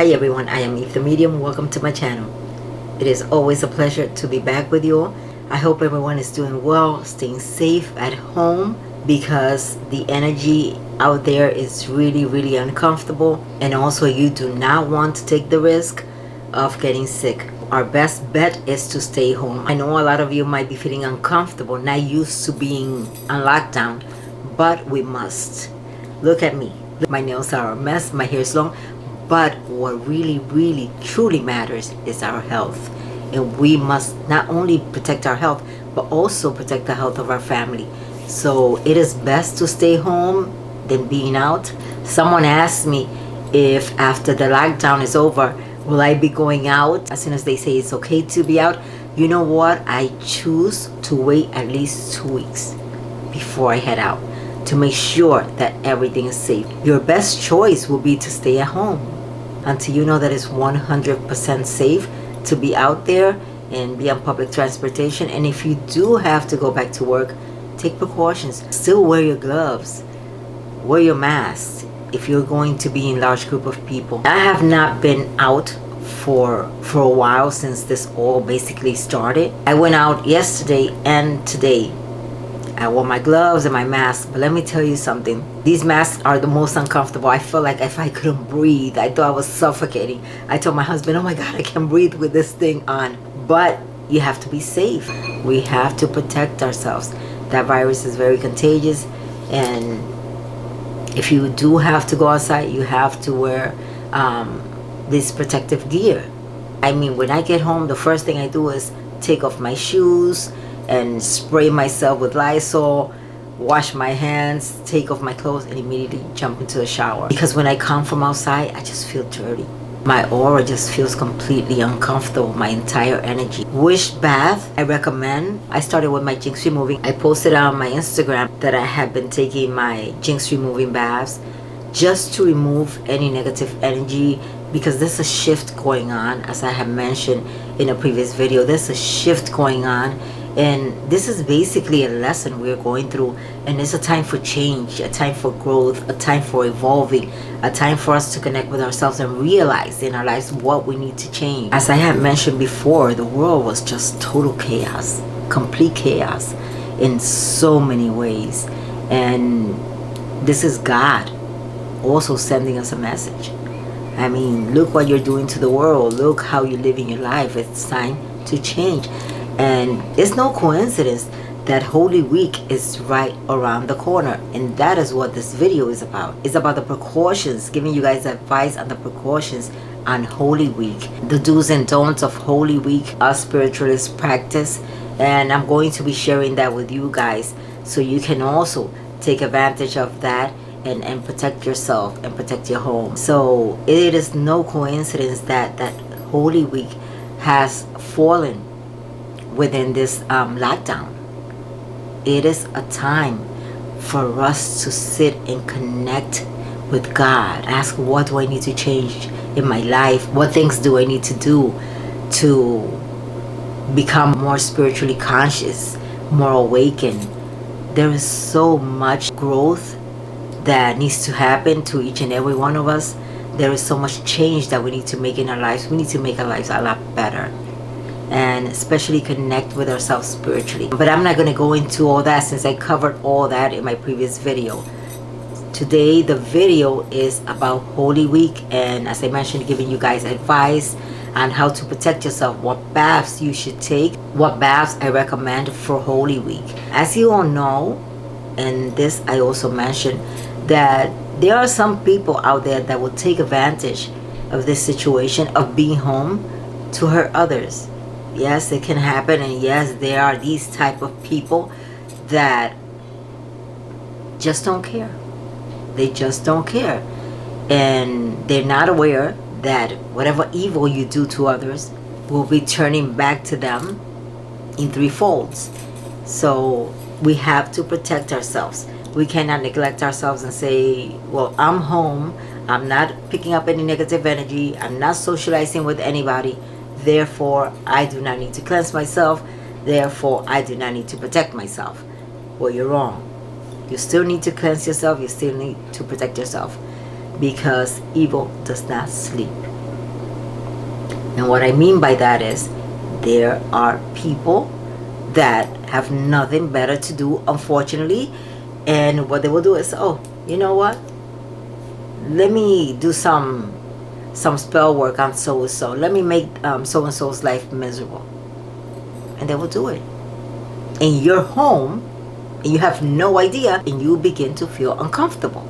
Hi everyone, I am Eve the Medium. Welcome to my channel. It is always a pleasure to be back with you all. I hope everyone is doing well, staying safe at home, because the energy out there is really uncomfortable, and also you do not want to take the risk of getting sick. Our best bet is to stay home. I know a lot of you might be feeling uncomfortable, not used to being on lockdown, but we must. Look at me. My nails are a mess, my hair is long, but what really truly matters is our health. And we must not only protect our health, but also protect the health of our family. So it is best to stay home than being out. Someone asked me if after the lockdown is over, will I be going out as soon as they say it's okay to be out? You know what? I choose to wait at least 2 weeks before I head out, to make sure that everything is safe. Your best choice will be to stay at home until you know that it's 100% safe to be out there and be on public transportation. And if you do have to go back to work, take precautions. Still wear your gloves, wear your mask if you're going to be in large group of people. I have not been out for a while since this all basically started. I went out yesterday and today. I wore my gloves and my mask, but let me tell you something. These masks are the most uncomfortable. I felt like if I couldn't breathe, I thought I was suffocating. I told my husband, oh my God, I can't breathe with this thing on. But you have to be safe. We have to protect ourselves. That virus is very contagious, and if you do have to go outside, you have to wear this protective gear. I mean, when I get home, the first thing I do is take off my shoes and spray myself with Lysol, wash my hands, take off my clothes, and immediately jump into the shower. Because when I come from outside, I just feel dirty. My aura just feels completely uncomfortable, my entire energy. Which bath I recommend? I started with my jinx removing. I posted on my Instagram that I have been taking my jinx removing baths just to remove any negative energy, because there's a shift going on. As I have mentioned in a previous video, there's a shift going on. And this is basically a lesson we're going through, and it's a time for change, a time for growth, a time for evolving, a time for us to connect with ourselves and realize in our lives what we need to change. As I have mentioned before, the world was just total chaos, complete chaos in so many ways. And this is God also sending us a message. I mean, look what you're doing to the world. Look how you're living your life. It's time to change. And it's no coincidence that Holy Week is right around the corner, and that is what this video is about. It's about the precautions, giving you guys advice on the precautions on Holy Week, the do's and don'ts of Holy Week, our spiritualist practice, and I'm going to be sharing that with you guys so you can also take advantage of that and protect yourself and protect your home. So it is no coincidence that Holy Week has fallen within this lockdown. It is a time for us to sit and connect with God. Ask, what do I need to change in my life? What things do I need to do to become more spiritually conscious, more awakened? There is so much growth that needs to happen to each and every one of us. There is so much change that we need to make in our lives. We need to make our lives a lot better, and especially connect with ourselves spiritually. But I'm not going to go into all that since I covered all that in my previous video. Today the video is about Holy Week, and as I mentioned, giving you guys advice on how to protect yourself, what baths you should take, what baths I recommend for Holy Week. As you all know, and this I also mentioned, that there are some people out there that will take advantage of this situation of being home to hurt others. Yes, it can happen, and yes, there are these type of people that just don't care. They just don't care, and they're not aware that whatever evil you do to others will be turning back to them in threefolds. So we have to protect ourselves. We cannot neglect ourselves and say, well, I'm home, I'm not picking up any negative energy, I'm not socializing with anybody, therefore I do not need to cleanse myself, therefore I do not need to protect myself. Well, you're wrong. You still need to cleanse yourself, you still need to protect yourself, because evil does not sleep. And what I mean by that is there are people that have nothing better to do, unfortunately, and what they will do is, oh, you know what, let me do some spell work on so and so, let me make so and so's life miserable, and they will do it in your home, and you have no idea, and you begin to feel uncomfortable.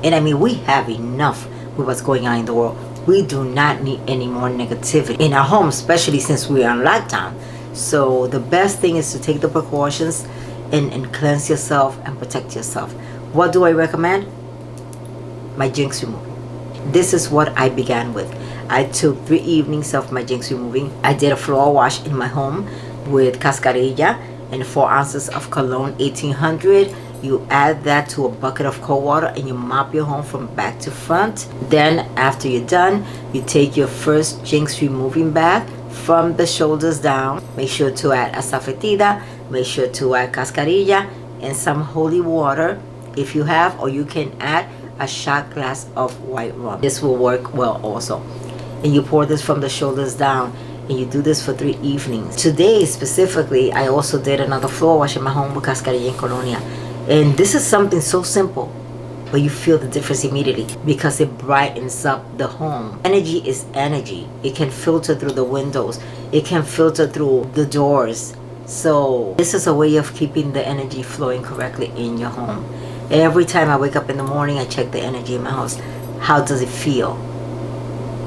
And I mean, we have enough with what's going on in the world. We do not need any more negativity in our home, especially since we are on lockdown. So the best thing is to take the precautions and cleanse yourself and protect yourself. What do I recommend? My jinx removing. This is what I began with. I took 3 evenings of my jinx removing. I did a floor wash in my home with cascarilla and 4 ounces of cologne 1800. You add that to a bucket of cold water and you mop your home from back to front. Then after you're done, you take your first jinx removing bath from the shoulders down. Make sure to add asafetida, make sure to add cascarilla and some holy water if you have, or you can add a shot glass of white rum. This will work well also. And you pour this from the shoulders down, and you do this for 3 evenings. Today specifically, I also did another floor wash in my home with cascarilla and colonia. And this is something so simple, but you feel the difference immediately because it brightens up the home. Energy is energy. It can filter through the windows. It can filter through the doors. So this is a way of keeping the energy flowing correctly in your home. Every time I wake up in the morning, I check the energy in my house. How does it feel?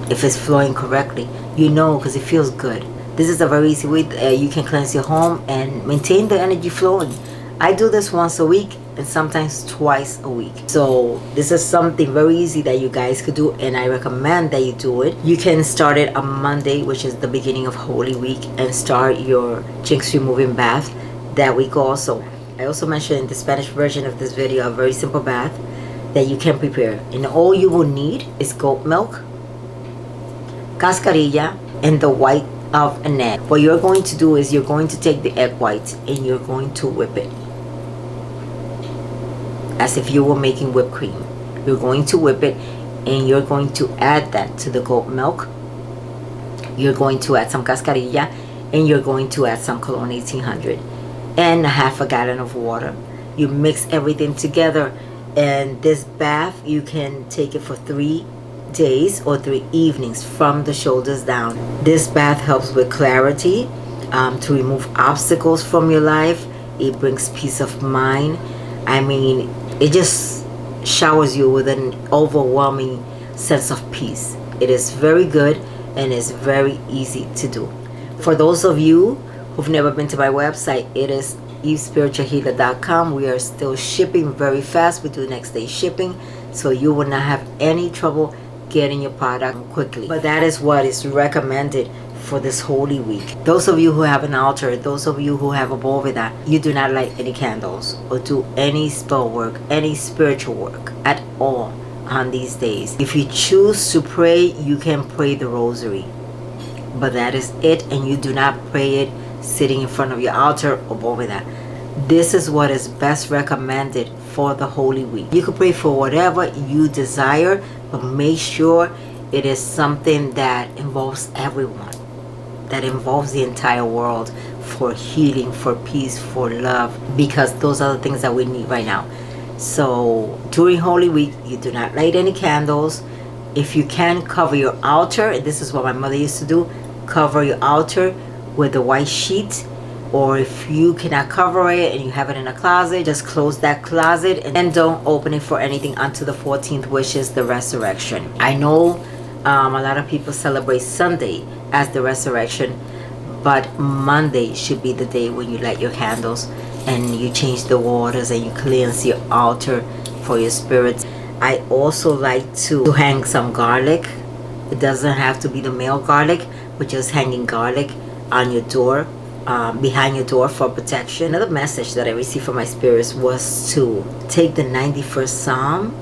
If it's flowing correctly, you know, because it feels good. This is a very easy way you can cleanse your home and maintain the energy flowing. I do this once a week and sometimes twice a week. So this is something very easy that you guys could do, and I recommend that you do it. You can start it on Monday, which is the beginning of Holy Week, and start your jinx removing bath that week also. I also mentioned in the Spanish version of this video a very simple bath that you can prepare. And all you will need is goat milk, cascarilla, and the white of an egg. What you're going to do is you're going to take the egg white and you're going to whip it as if you were making whipped cream. You're going to whip it and you're going to add that to the goat milk. You're going to add some cascarilla and you're going to add some cologne 1800 and a half a gallon of water. You mix everything together, and this bath you can take it for 3 days or 3 evenings from the shoulders down. This bath helps with clarity, to remove obstacles from your life. It brings peace of mind. I mean, it just showers you with an overwhelming sense of peace. It is very good and it's very easy to do. For those of you who've never been to my website, it is evespiritualhealer.com. We are still shipping very fast. We do next day shipping, so you will not have any trouble getting your product quickly. But that is what is recommended for this Holy Week. Those of you who have an altar, those of you who have a bóveda, you do not light any candles or do any spell work, any spiritual work at all on these days. If you choose to pray, you can pray the rosary, but that is it, and you do not pray it sitting in front of your altar or bóveda. This is what is best recommended for the Holy Week. You can pray for whatever you desire, but make sure it is something that involves everyone, that involves the entire world, for healing, for peace, for love, because those are the things that we need right now. So during Holy Week, you do not light any candles. If you can, cover your altar, and this is what my mother used to do, cover your altar with a white sheet. Or if you cannot cover it and you have it in a closet, just close that closet and don't open it for anything until the 14th, which is the resurrection. I know a lot of people celebrate Sunday as the resurrection, but Monday should be the day when you light your candles and you change the waters and you cleanse your altar for your spirits. I also like to hang some garlic. It doesn't have to be the male garlic, but just hanging garlic on your door, behind your door, for protection. Another message that I received from my spirits was to take the 91st Psalm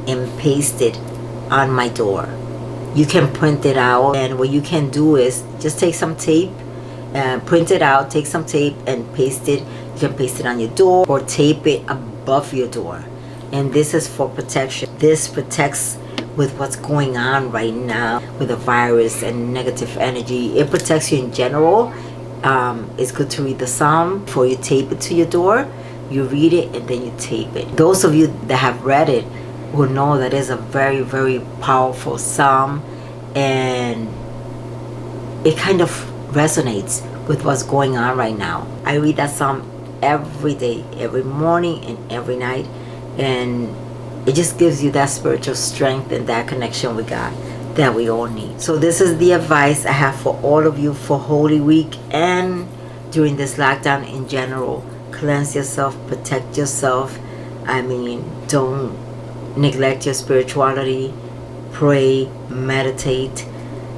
and paste it on my door. You can print it out, and what you can do is just take some tape, print it out, take some tape and paste it. You can paste it on your door or tape it above your door, and this is for protection. This protects with what's going on right now with the virus and negative energy. It protects you in general. It's good to read the psalm before you tape it to your door. You read it and then you tape it. Those of you that have read it will know that it's a very, very powerful psalm, and it kind of resonates with what's going on right now. I read that psalm every day, every morning and every night, and it just gives you that spiritual strength and that connection with God that we all need. So this is the advice I have for all of you for Holy Week and during this lockdown in general. Cleanse yourself, protect yourself. I mean, don't neglect your spirituality. Pray, meditate,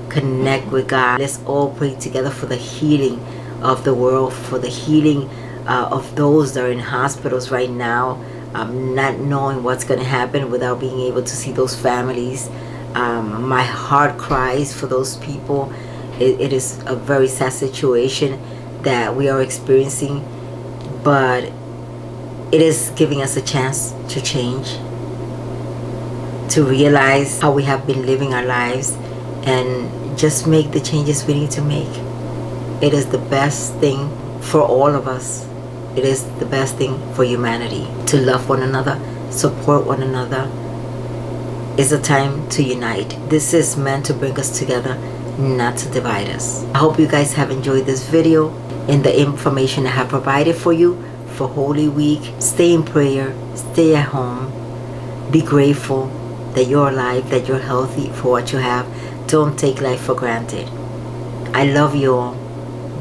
connect with God. Let's all pray together for the healing of the world, for the healing of those that are in hospitals right now, not knowing what's going to happen without being able to see those families. My heart cries for those people. It is a very sad situation that we are experiencing, but it is giving us a chance to change, to realize how we have been living our lives, and just make the changes we need to make. It is the best thing for all of us. It is the best thing for humanity to love one another, support one another. It's a time to unite. This is meant to bring us together, not to divide us. I hope you guys have enjoyed this video and the information I have provided for you for Holy Week. Stay in prayer, stay at home, be grateful that you're alive, that you're healthy for what you have. Don't take life for granted. I love you all.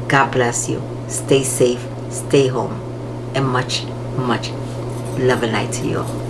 God bless you. Stay safe, stay home, and much, much love and light to you all.